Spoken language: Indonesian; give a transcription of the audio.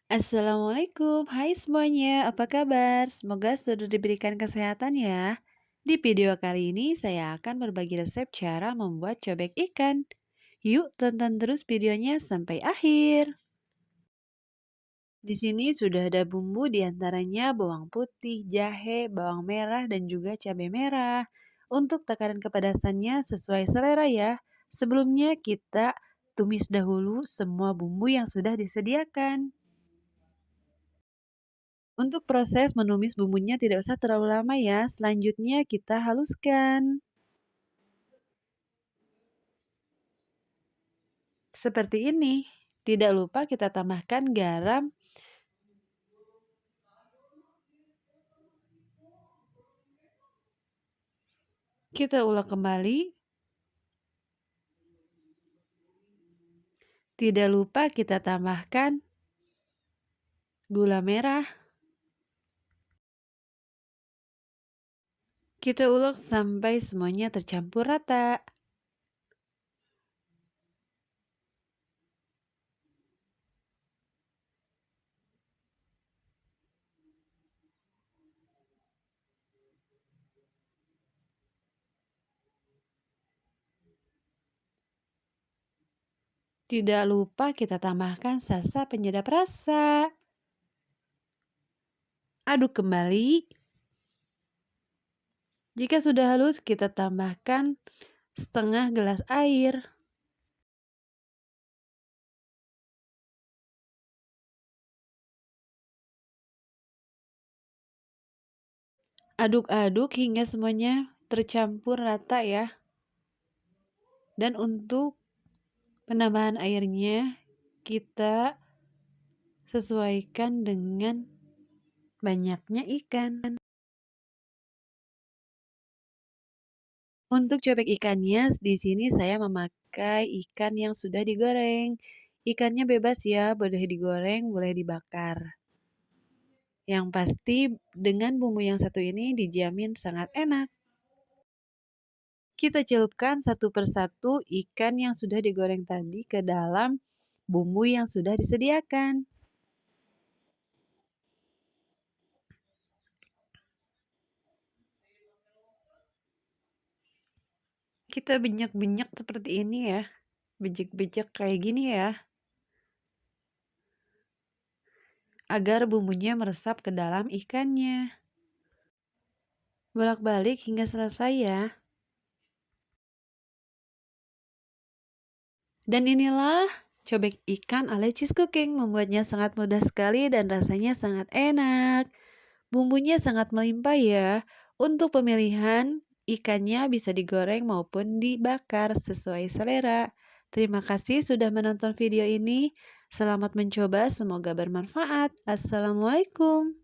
Assalamualaikum, hai semuanya, apa kabar? Semoga selalu diberikan kesehatan ya. Di video kali ini saya akan berbagi resep cara membuat cobek ikan. Yuk tonton terus videonya sampai akhir. Di sini sudah ada bumbu diantaranya bawang putih, jahe, bawang merah, dan juga cabai merah. Untuk takaran kepedasannya sesuai selera ya. Sebelumnya kita tumis dahulu semua bumbu yang sudah disediakan. Untuk proses menumis bumbunya tidak usah terlalu lama ya, selanjutnya kita haluskan. Seperti ini. Tidak lupa kita tambahkan garam, kita ulek kembali. Tidak lupa kita tambahkan gula merah. Kita ulek sampai semuanya tercampur rata. Tidak lupa kita tambahkan salsa penyedap rasa. Aduk kembali. Jika sudah halus, kita tambahkan setengah gelas air. Aduk-aduk hingga semuanya tercampur rata ya. Dan untuk penambahan airnya kita sesuaikan dengan banyaknya ikan. Untuk cobek ikannya di sini saya memakai ikan yang sudah digoreng. Ikannya bebas ya, boleh digoreng, boleh dibakar. Yang pasti dengan bumbu yang satu ini dijamin sangat enak. Kita celupkan satu persatu ikan yang sudah digoreng tadi ke dalam bumbu yang sudah disediakan. Kita benyak-benyak seperti ini ya. Bejek-bejek kayak gini ya. Agar bumbunya meresap ke dalam ikannya. Bolak-balik hingga selesai ya. Dan inilah cobek ikan ala cheese cooking. Membuatnya sangat mudah sekali dan rasanya sangat enak. Bumbunya sangat melimpah ya. Untuk pemilihan ikannya bisa digoreng maupun dibakar sesuai selera. Terima kasih sudah menonton video ini. Selamat mencoba, semoga bermanfaat. Assalamualaikum.